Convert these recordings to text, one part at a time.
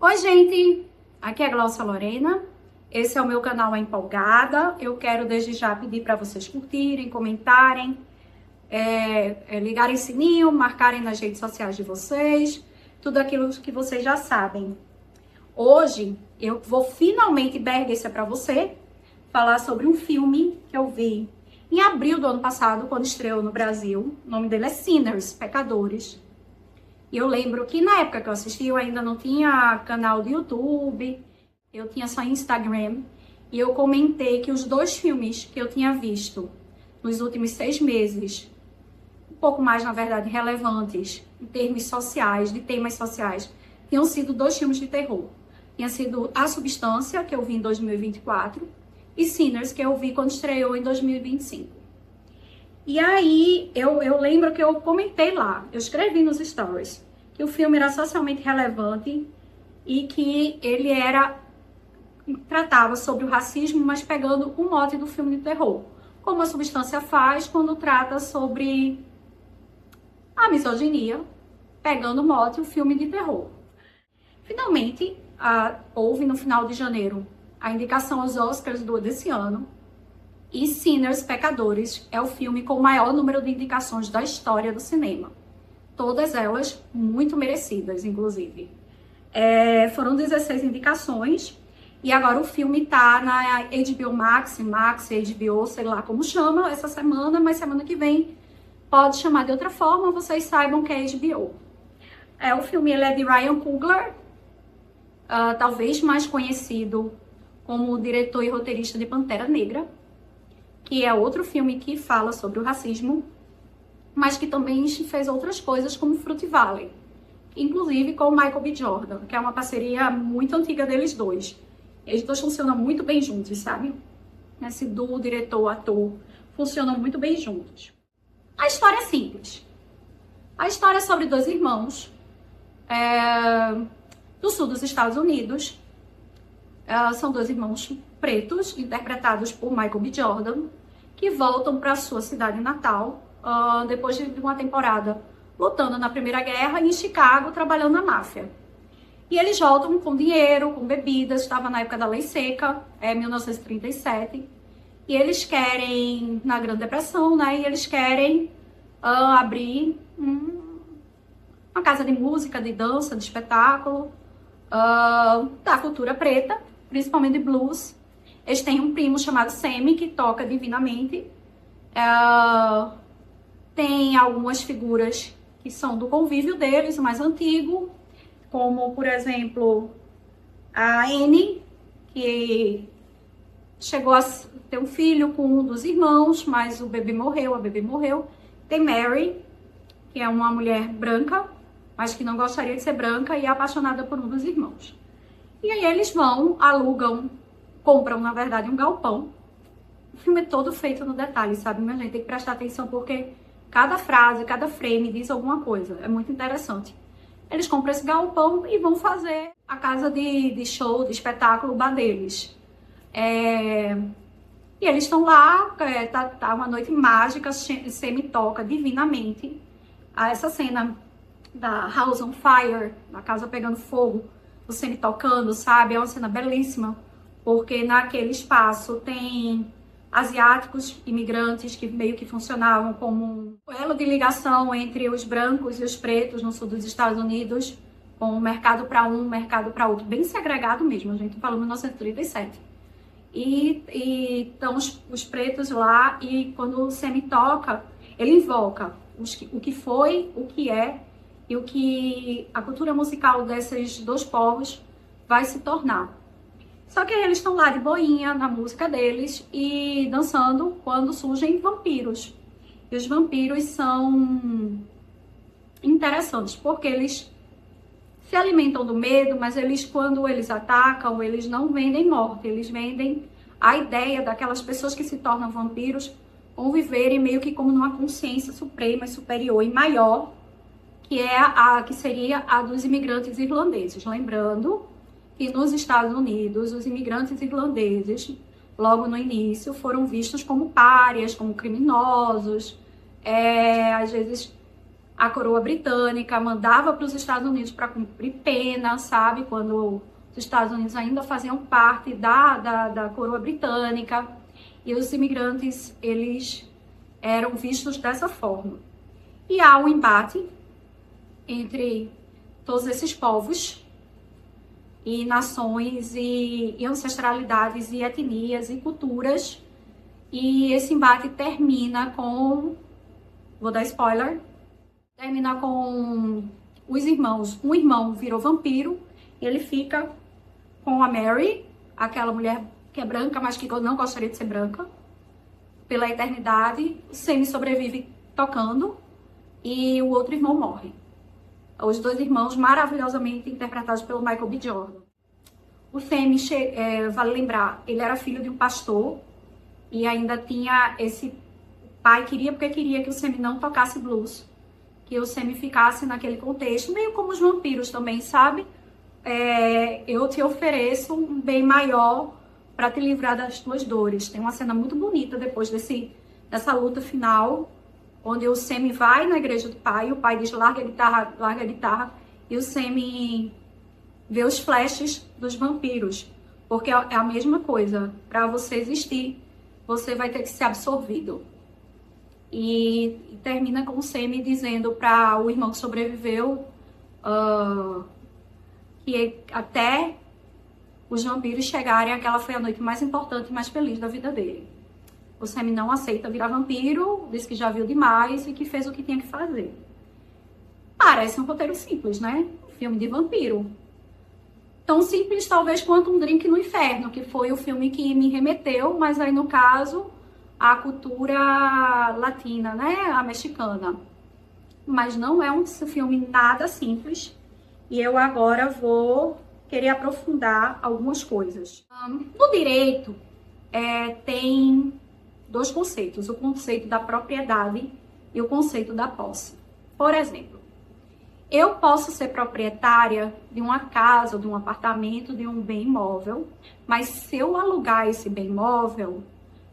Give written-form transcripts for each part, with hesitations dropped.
Oi, gente! Aqui é a Glaucia Lorena. Esse é o meu canal Empolgada. Eu quero desde já pedir para vocês curtirem, comentarem, ligarem o sininho, marcarem nas redes sociais de vocês, tudo aquilo que vocês já sabem. Hoje eu vou finalmente berguecer para você falar sobre um filme que eu vi em abril do ano passado, quando estreou no Brasil. O nome dele é Sinners, Pecadores. E eu lembro que na época que eu assisti, eu ainda não tinha canal do YouTube, eu tinha só Instagram. E eu comentei que os dois filmes que eu tinha visto nos últimos 6 meses, um pouco mais, na verdade, relevantes em termos sociais, de temas sociais, tinham sido 2 filmes de terror. Tinha sido A Substância, que eu vi em 2024, e Sinners, que eu vi quando estreou em 2025. E aí, eu lembro que eu comentei lá, eu escrevi nos stories, que o filme era socialmente relevante e que ele tratava sobre o racismo, mas pegando o mote do filme de terror. Como A Substância faz quando trata sobre a misoginia, pegando o mote o filme de terror. Finalmente, houve no final de janeiro a indicação aos Oscars desse ano. E Sinners, Pecadores, é o filme com o maior número de indicações da história do cinema. Todas elas muito merecidas, inclusive. Foram 16 indicações e agora o filme tá na HBO Max, HBO, sei lá como chama, essa semana, mas semana que vem pode chamar de outra forma, vocês saibam que é HBO. O filme ele é de Ryan Coogler, talvez mais conhecido como diretor e roteirista de Pantera Negra, que é outro filme que fala sobre o racismo, mas que também fez outras coisas como Fruit Valley, inclusive com o Michael B. Jordan, que é uma parceria muito antiga deles dois. Eles dois funcionam muito bem juntos, sabe? Esse duo diretor-ator funcionam muito bem juntos. A história é simples. A história é sobre 2 irmãos do sul dos Estados Unidos. São 2 irmãos pretos, interpretados por Michael B. Jordan, que voltam para sua cidade natal, depois de uma temporada lutando na Primeira Guerra em Chicago, trabalhando na máfia. E eles voltam com dinheiro, com bebidas, estava na época da Lei Seca, 1937, e eles querem, na Grande Depressão, né, e eles querem abrir uma casa de música, de dança, de espetáculo, da cultura preta, principalmente de blues. Eles têm um primo chamado Sammy, que toca divinamente. Tem algumas figuras que são do convívio deles, o mais antigo, como, por exemplo, a Annie, que chegou a ter um filho com um dos irmãos, mas a bebê morreu. Tem Mary, que é uma mulher branca, mas que não gostaria de ser branca e é apaixonada por um dos irmãos. E aí eles compram, na verdade, um galpão. O filme é todo feito no detalhe, sabe, minha gente? Tem que prestar atenção porque cada frase, cada frame diz alguma coisa. É muito interessante. Eles compram esse galpão e vão fazer a casa de show, de espetáculo deles. E eles estão lá, tá uma noite mágica, Sammy toca divinamente. Essa cena da House on Fire, da casa pegando fogo, o Sammy tocando, sabe? É uma cena belíssima, porque naquele espaço tem asiáticos, imigrantes, que meio que funcionavam como um elo de ligação entre os brancos e os pretos no sul dos Estados Unidos, com um mercado para mercado para outro, bem segregado mesmo, a gente falou em 1937. E estão os pretos lá, e quando o Sammy toca, ele invoca o que foi, o que é, e o que a cultura musical desses 2 povos vai se tornar. Só que eles estão lá de boinha na música deles e dançando quando surgem vampiros. E os vampiros são interessantes porque eles se alimentam do medo, mas quando eles atacam, eles não vendem morte, eles vendem a ideia daquelas pessoas que se tornam vampiros conviverem meio que como numa consciência suprema, superior e maior, que seria a dos imigrantes irlandeses. Lembrando que nos Estados Unidos, os imigrantes irlandeses, logo no início, foram vistos como párias, como criminosos, às vezes a coroa britânica, mandava para os Estados Unidos para cumprir pena, sabe? Quando os Estados Unidos ainda faziam parte da coroa britânica. E os imigrantes, eles eram vistos dessa forma. E há um embate entre todos esses povos e nações e ancestralidades e etnias e culturas. E esse embate termina com, vou dar spoiler, termina com os irmãos. Um irmão virou vampiro, ele fica com a Mary, aquela mulher que é branca, mas que não gostaria de ser branca, pela eternidade. O Sammy sobrevive tocando e o outro irmão morre. Os dois irmãos maravilhosamente interpretados pelo Michael B. Jordan. O Sammy, vale lembrar, ele era filho de um pastor e ainda tinha esse pai porque queria que o Sammy não tocasse blues, que o Sammy ficasse naquele contexto, meio como os vampiros também, sabe? Eu te ofereço um bem maior para te livrar das tuas dores. Tem uma cena muito bonita depois dessa luta final, onde o Sammy vai na igreja do pai, e o pai diz, larga a guitarra, e o Sammy vê os flashes dos vampiros, porque é a mesma coisa. Para você existir, você vai ter que ser absorvido. E termina com o Sammy dizendo para o irmão que sobreviveu que até os vampiros chegarem, aquela foi a noite mais importante e mais feliz da vida dele. O Sammy não aceita virar vampiro, diz que já viu demais e que fez o que tinha que fazer. Parece um roteiro simples, né? Um filme de vampiro. Tão simples, talvez, quanto Um Drink no Inferno, que foi o filme que me remeteu, mas aí, no caso, a cultura latina, né? A mexicana. Mas não é um filme nada simples. E eu agora vou querer aprofundar algumas coisas. No direito, tem dois conceitos, o conceito da propriedade e o conceito da posse. Por exemplo, eu posso ser proprietária de uma casa, de um apartamento, de um bem imóvel, mas se eu alugar esse bem imóvel,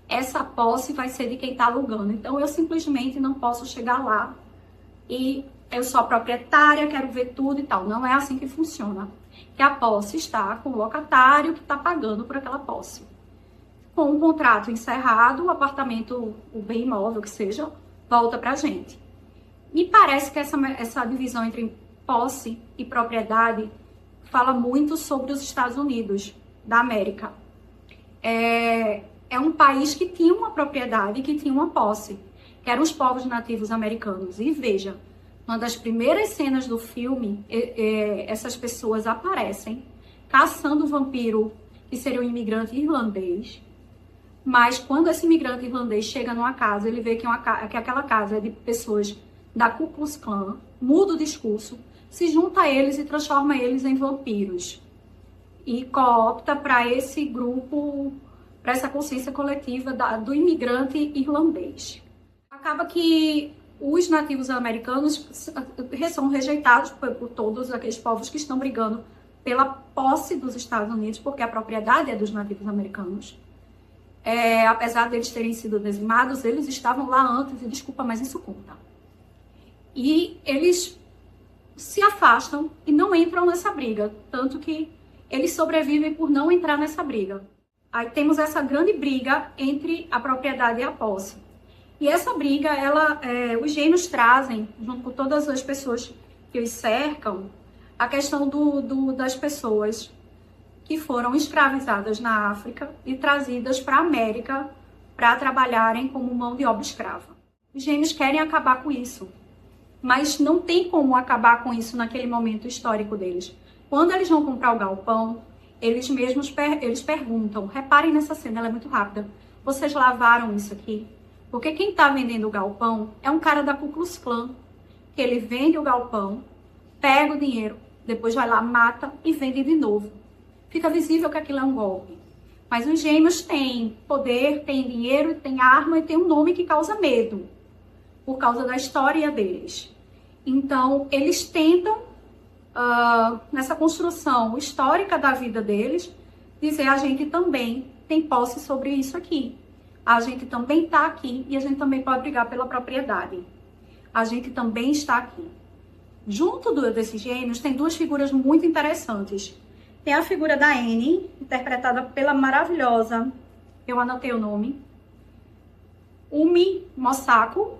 essa posse vai ser de quem está alugando. Então, eu simplesmente não posso chegar lá e eu sou a proprietária, quero ver tudo e tal. Não é assim que funciona. Que a posse está com o locatário que está pagando por aquela posse. Com o contrato encerrado, o apartamento, o bem imóvel que seja, volta para a gente. Me parece que essa divisão entre posse e propriedade fala muito sobre os Estados Unidos da América. É um país que tinha uma propriedade, que tinha uma posse, que eram os povos nativos americanos. E veja, uma das primeiras cenas do filme, essas pessoas aparecem caçando o vampiro, que seria um imigrante irlandês. Mas quando esse imigrante irlandês chega numa casa, ele vê que aquela casa é de pessoas da Ku Klux Klan, muda o discurso, se junta a eles e transforma eles em vampiros. E coopta para esse grupo, para essa consciência coletiva do imigrante irlandês. Acaba que os nativos americanos são rejeitados por todos aqueles povos que estão brigando pela posse dos Estados Unidos, porque a propriedade é dos nativos americanos. Apesar deles terem sido dizimados, eles estavam lá antes, e desculpa, mas isso conta. E eles se afastam e não entram nessa briga, tanto que eles sobrevivem por não entrar nessa briga. Aí temos essa grande briga entre a propriedade e a posse. E essa briga, os gênios trazem, junto com todas as pessoas que os cercam, a questão das pessoas que foram escravizadas na África e trazidas para a América para trabalharem como mão de obra escrava. Os gênios querem acabar com isso, mas não tem como acabar com isso naquele momento histórico deles. Quando eles vão comprar o galpão, eles mesmos eles perguntam, reparem nessa cena, ela é muito rápida, vocês lavaram isso aqui? Porque quem está vendendo o galpão é um cara da Ku Klux Klan, que ele vende o galpão, pega o dinheiro, depois vai lá, mata e vende de novo. Fica visível que aquilo é um golpe. Mas os gêmeos têm poder, têm dinheiro, têm arma e têm um nome que causa medo, por causa da história deles. Então, eles tentam, nessa construção histórica da vida deles, dizer a gente também tem posse sobre isso aqui. A gente também está aqui e a gente também pode brigar pela propriedade. a gente também está aqui. Junto desses gêmeos, tem duas figuras muito interessantes. Tem a figura da Annie, interpretada pela maravilhosa, eu anotei o nome, Umi Mosako.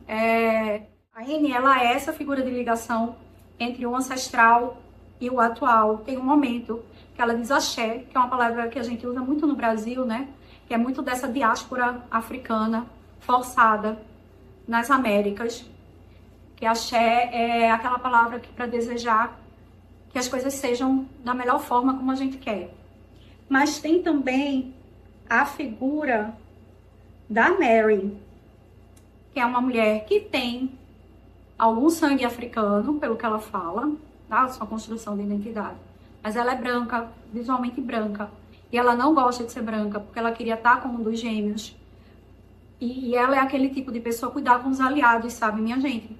A Annie, ela é essa figura de ligação entre o ancestral e o atual. Tem um momento que ela diz axé, que é uma palavra que a gente usa muito no Brasil, né? Que é muito dessa diáspora africana forçada nas Américas. Que axé é aquela palavra que para desejar que as coisas sejam da melhor forma como a gente quer. Mas tem também a figura da Mary, que é uma mulher que tem algum sangue africano, pelo que ela fala, tá? Sua construção de identidade. Mas ela é branca, visualmente branca. E ela não gosta de ser branca, porque ela queria estar com um dos gêmeos. E ela é aquele tipo de pessoa cuidar com os aliados, sabe, minha gente?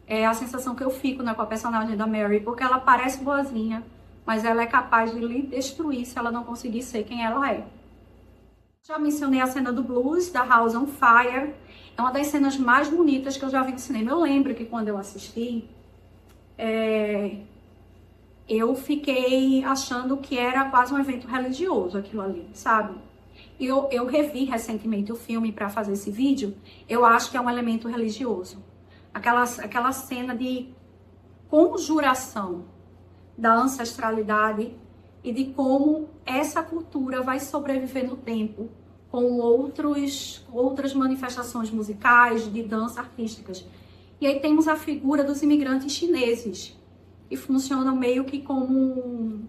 É a sensação que eu fico, né, com a personagem da Mary, porque ela parece boazinha, mas ela é capaz de lhe destruir se ela não conseguir ser quem ela é. Já mencionei a cena do blues, da House on Fire. É uma das cenas mais bonitas que eu já vi no cinema. Eu lembro que quando eu assisti, eu fiquei achando que era quase um evento religioso aquilo ali, sabe? Eu revi recentemente o filme para fazer esse vídeo. Eu acho que é um elemento religioso. Aquela cena de conjuração da ancestralidade e de como essa cultura vai sobreviver no tempo com outras manifestações musicais, de dança, artísticas. E aí temos a figura dos imigrantes chineses, que funcionam meio que como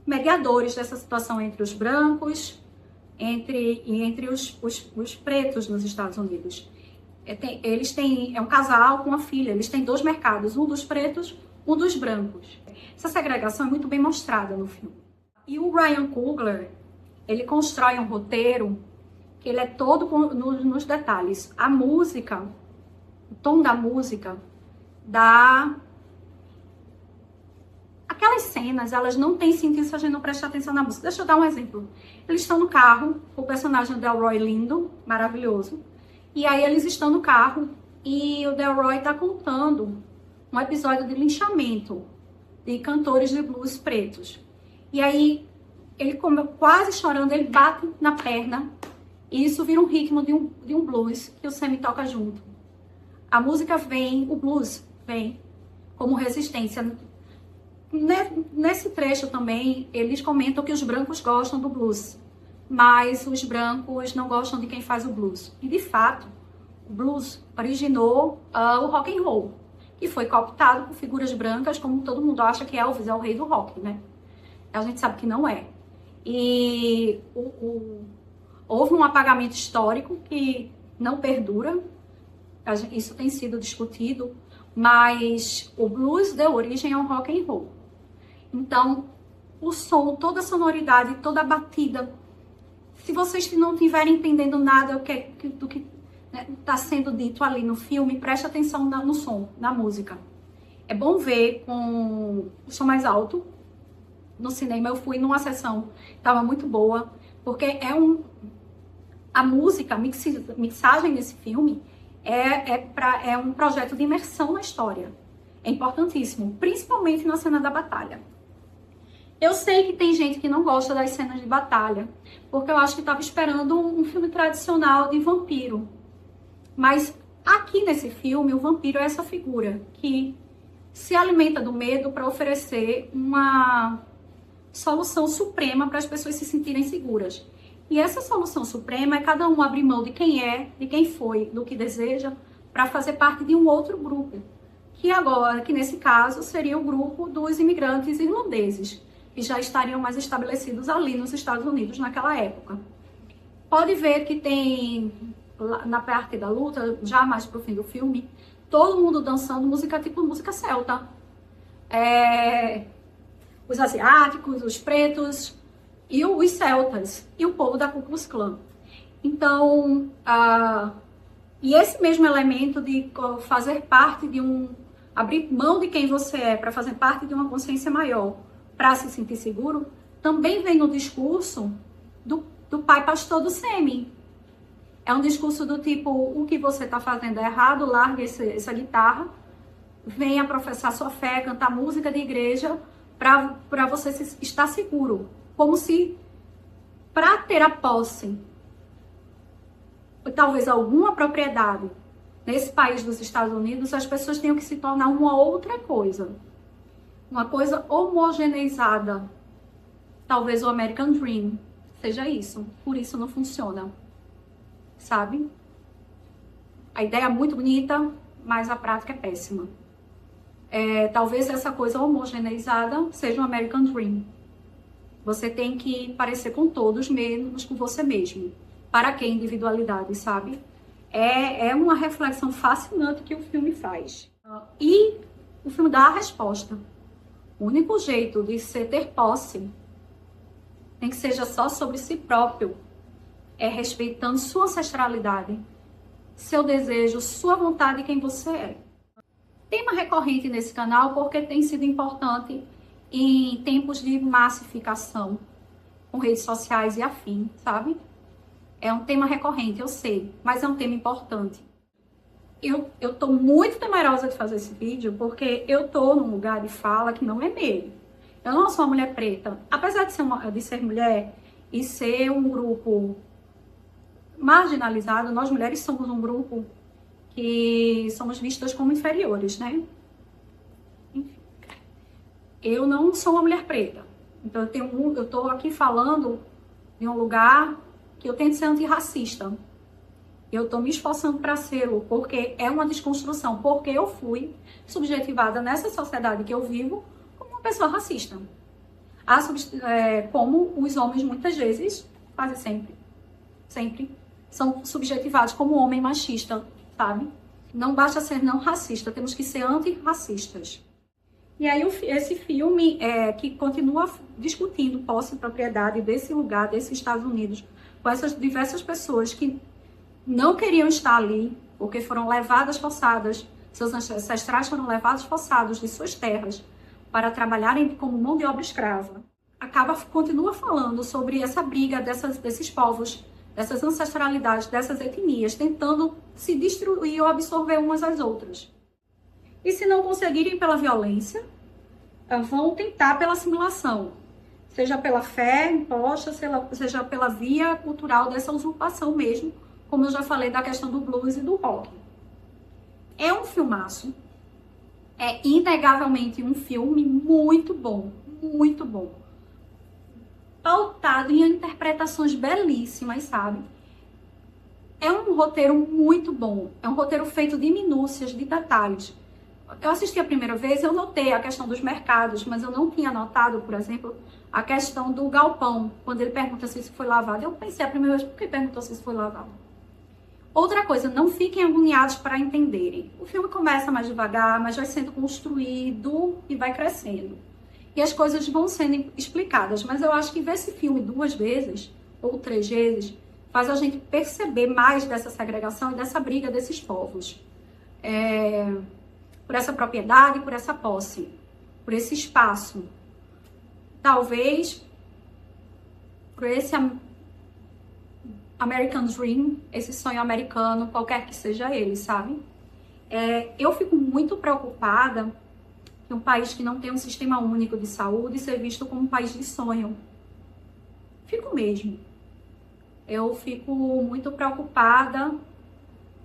mediadores dessa situação entre os brancos e entre os pretos nos Estados Unidos. É um casal com uma filha, eles têm dois mercados, um dos pretos, um dos brancos. Essa segregação é muito bem mostrada no filme. E o Ryan Coogler, ele constrói um roteiro que ele é todo nos detalhes. A música, o tom da música, aquelas cenas, elas não têm sentido se a gente não prestar atenção na música. Deixa eu dar um exemplo. Eles estão no carro, o personagem do Delroy lindo, maravilhoso. E aí eles estão no carro e o Delroy está contando um episódio de linchamento de cantores de blues pretos. E aí, ele quase chorando, ele bate na perna e isso vira um ritmo de um blues que o Sammy toca junto. A música vem, o blues vem como resistência. Nesse trecho também, eles comentam que os brancos gostam do blues, mas os brancos não gostam de quem faz o blues. E, de fato, o blues originou o rock and roll, que foi cooptado por figuras brancas, como todo mundo acha que Elvis é o rei do rock, né? A gente sabe que não é. E houve um apagamento histórico que não perdura, isso tem sido discutido, mas o blues deu origem ao rock and roll. Então, o som, toda a sonoridade, toda a batida, se vocês não estiverem entendendo nada do que está sendo dito ali no filme, preste atenção no som, na música. É bom ver com o som mais alto. No cinema eu fui numa sessão, estava muito boa, porque a música, a mixagem desse filme é um projeto de imersão na história. É importantíssimo, principalmente na cena da batalha. Eu sei que tem gente que não gosta das cenas de batalha, porque eu acho que estava esperando um filme tradicional de vampiro. Mas aqui nesse filme, o vampiro é essa figura que se alimenta do medo para oferecer uma solução suprema para as pessoas se sentirem seguras. E essa solução suprema é cada um abrir mão de quem é, de quem foi, do que deseja, para fazer parte de um outro grupo. Que nesse caso seria o grupo dos imigrantes irlandeses, que já estariam mais estabelecidos ali nos Estados Unidos naquela época. Pode ver que tem, na parte da luta, já mais pro fim do filme, todo mundo dançando música tipo música celta. Os asiáticos, os pretos e os celtas, e o povo da Ku Klux Klan. Então, e esse mesmo elemento de fazer parte de abrir mão de quem você é para fazer parte de uma consciência maior, para se sentir seguro, também vem no discurso do pai pastor do Sammy. É um discurso do tipo, o que você está fazendo é errado, largue essa guitarra, venha professar sua fé, cantar música de igreja, para você estar seguro. Como se, para ter a posse, talvez alguma propriedade, nesse país dos Estados Unidos, as pessoas tenham que se tornar uma outra coisa. Uma coisa homogeneizada. Talvez o American Dream seja isso. Por isso não funciona. Sabe? A ideia é muito bonita, mas a prática é péssima. Talvez essa coisa homogeneizada seja o American Dream. Você tem que parecer com todos, menos com você mesmo. Para que individualidade, sabe? É uma reflexão fascinante que o filme faz. E o filme dá a resposta. O único jeito de você ter posse, nem que seja só sobre si próprio, é respeitando sua ancestralidade, seu desejo, sua vontade e quem você é. Tema recorrente nesse canal porque tem sido importante em tempos de massificação com redes sociais e afim, sabe? É um tema recorrente, eu sei, mas é um tema importante. Eu tô muito temerosa de fazer esse vídeo porque eu tô num lugar de fala que não é meu. Eu não sou uma mulher preta. Apesar de ser mulher e ser um grupo marginalizado, nós mulheres somos um grupo que somos vistas como inferiores, né? Enfim. Eu não sou uma mulher preta. Então eu tô aqui falando de um lugar que eu tento ser antirracista. Eu tô me esforçando para ser, porque é uma desconstrução, porque eu fui subjetivada nessa sociedade que eu vivo como uma pessoa racista. Como os homens muitas vezes, quase sempre, são subjetivados como homem machista, sabe? Não basta ser não racista, temos que ser antirracistas. E aí esse filme que continua discutindo posse e propriedade desse lugar, desses Estados Unidos, com essas diversas pessoas que não queriam estar ali, porque foram levadas forçadas, seus ancestrais foram levados forçados de suas terras para trabalharem como mão de obra escrava. Continua falando sobre essa briga desses povos, dessas ancestralidades, dessas etnias, tentando se destruir ou absorver umas às outras. E se não conseguirem pela violência, vão tentar pela assimilação, seja pela fé imposta, seja pela via cultural dessa usurpação mesmo, como eu já falei da questão do blues e do rock. É um filmaço, é inegavelmente um filme muito bom, pautado em interpretações belíssimas, sabe? É um roteiro muito bom, é um roteiro feito de minúcias, de detalhes. Eu assisti a primeira vez, eu notei a questão dos mercados, mas eu não tinha notado, por exemplo, a questão do galpão, quando ele pergunta se isso foi lavado. Eu pensei a primeira vez, por que perguntou se isso foi lavado? Outra coisa, não fiquem agoniados para entenderem. O filme começa mais devagar, mas vai sendo construído e vai crescendo. E as coisas vão sendo explicadas, mas eu acho que ver esse filme 2 vezes, ou 3 vezes, faz a gente perceber mais dessa segregação e dessa briga desses povos. Por essa propriedade, por essa posse, por esse espaço. Talvez por esse American Dream, esse sonho americano, qualquer que seja ele, sabe? Eu fico muito preocupada que um país que não tem um sistema único de saúde ser visto como um país de sonho. Fico mesmo. Eu fico muito preocupada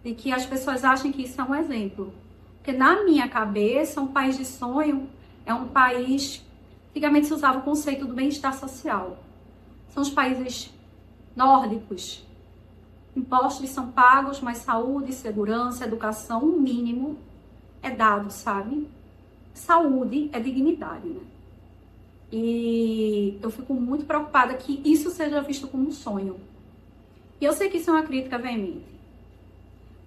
de que as pessoas achem que isso é um exemplo. Porque na minha cabeça, um país de sonho é um país... Antigamente se usava o conceito do bem-estar social. São os países nórdicos. Impostos são pagos, mas saúde, segurança, educação, o mínimo é dado, sabe? Saúde é dignidade, né? E eu fico muito preocupada que isso seja visto como um sonho. E eu sei que isso é uma crítica veemente.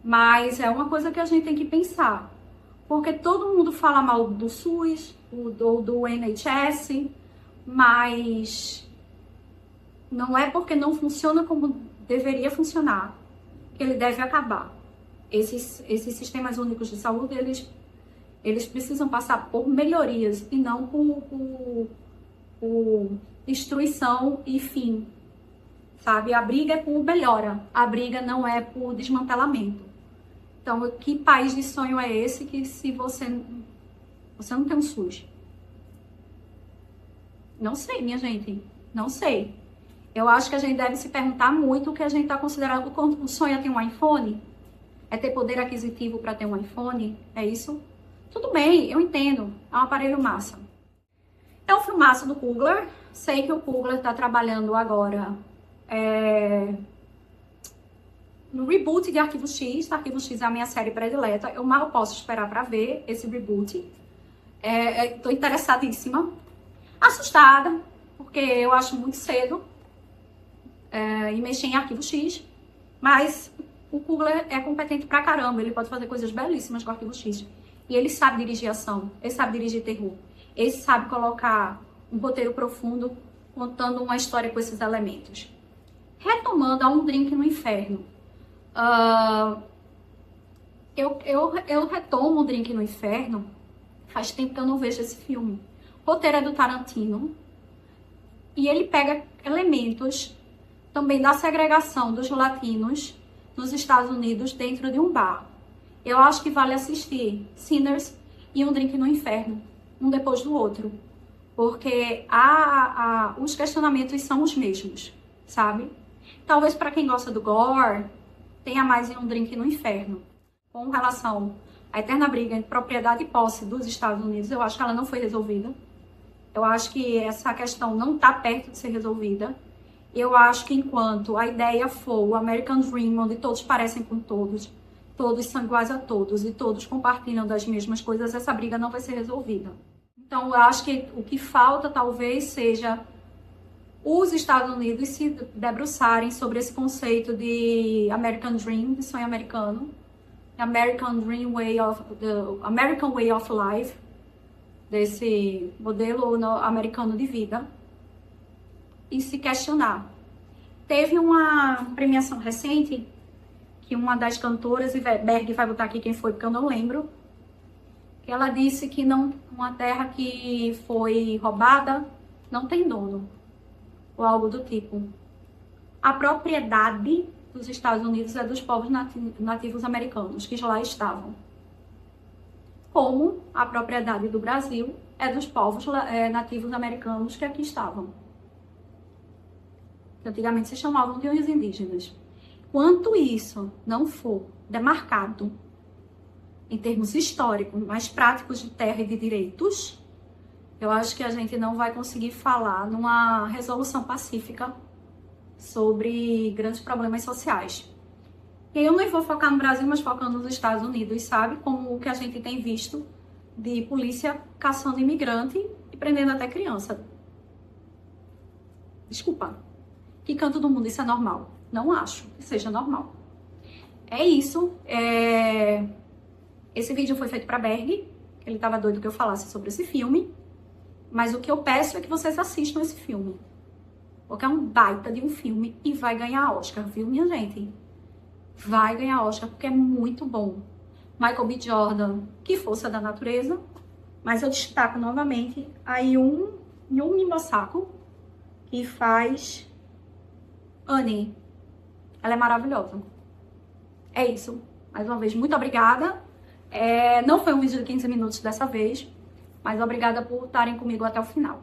Mas é uma coisa que a gente tem que pensar. Porque todo mundo fala mal do SUS, do NHS, mas não é porque não funciona como deveria funcionar que ele deve acabar. Esses sistemas únicos de saúde, eles precisam passar por melhorias e não por destruição e fim, sabe? A briga é por melhora, a briga não é por desmantelamento. Então, que país de sonho é esse que se você não tem um SUS? Não sei, minha gente, não sei. Eu acho que a gente deve se perguntar muito o que a gente está considerando. O sonho é ter um iPhone? É ter poder aquisitivo para ter um iPhone? É isso? Tudo bem, eu entendo. É um aparelho massa. É um filmaço do Coogler. Sei que o Coogler está trabalhando agora no reboot de Arquivo X. Arquivo X é a minha série predileta. Eu mal posso esperar para ver esse reboot. Estou interessadíssima. Assustada, porque eu acho muito cedo e mexer em Arquivo X. Mas o Coogler é competente pra caramba. Ele pode fazer coisas belíssimas com Arquivo X. E ele sabe dirigir ação, ele sabe dirigir terror. Ele sabe colocar um roteiro profundo, contando uma história com esses elementos. Retomando a Um Drink no Inferno. Eu retomo Um Drink no Inferno. Faz tempo que eu não vejo esse filme. O roteiro é do Tarantino. E ele pega elementos também da segregação dos latinos nos Estados Unidos dentro de um bar. Eu acho que vale assistir Sinners e Um Drink no Inferno, um depois do outro. Porque os questionamentos são os mesmos, sabe? Talvez para quem gosta do gore, tenha mais em Um Drink no Inferno. Com relação à eterna briga entre propriedade e posse dos Estados Unidos, eu acho que ela não foi resolvida. Eu acho que essa questão não está perto de ser resolvida. Eu acho que enquanto a ideia for o American Dream, onde todos parecem com todos, todos são iguais a todos e todos compartilham das mesmas coisas, essa briga não vai ser resolvida. Então, eu acho que o que falta talvez seja os Estados Unidos se debruçarem sobre esse conceito de American Dream, de sonho americano, American Way of Life, desse modelo americano de vida, e se questionar. Teve uma premiação recente que uma das cantoras, e Berg vai botar aqui quem foi, porque eu não lembro, que ela disse que uma terra que foi roubada não tem dono, ou algo do tipo. A propriedade dos Estados Unidos é dos povos nativos americanos, que lá estavam. Como a propriedade do Brasil é dos povos nativos americanos que aqui estavam. Que antigamente se chamavam de os indígenas. Quanto isso não for demarcado em termos históricos, mais práticos de terra e de direitos, eu acho que a gente não vai conseguir falar numa resolução pacífica sobre grandes problemas sociais. E eu não vou focar no Brasil, mas focando nos Estados Unidos, sabe? Como o que a gente tem visto de polícia caçando imigrante e prendendo até criança. Desculpa. Que canto do mundo isso é normal? Não acho que seja normal. É isso. Esse vídeo foi feito para Berg. Ele estava doido que eu falasse sobre esse filme. Mas o que eu peço é que vocês assistam esse filme. Porque é um baita de um filme e vai ganhar Oscar, viu, minha gente? Vai ganhar Oscar porque é muito bom. Michael B. Jordan, que força da natureza. Mas eu destaco novamente a Yumi Masako, que faz Annie. Ela é maravilhosa. É isso. Mais uma vez, muito obrigada. Não foi um vídeo de 15 minutos dessa vez, mas obrigada por estarem comigo até o final.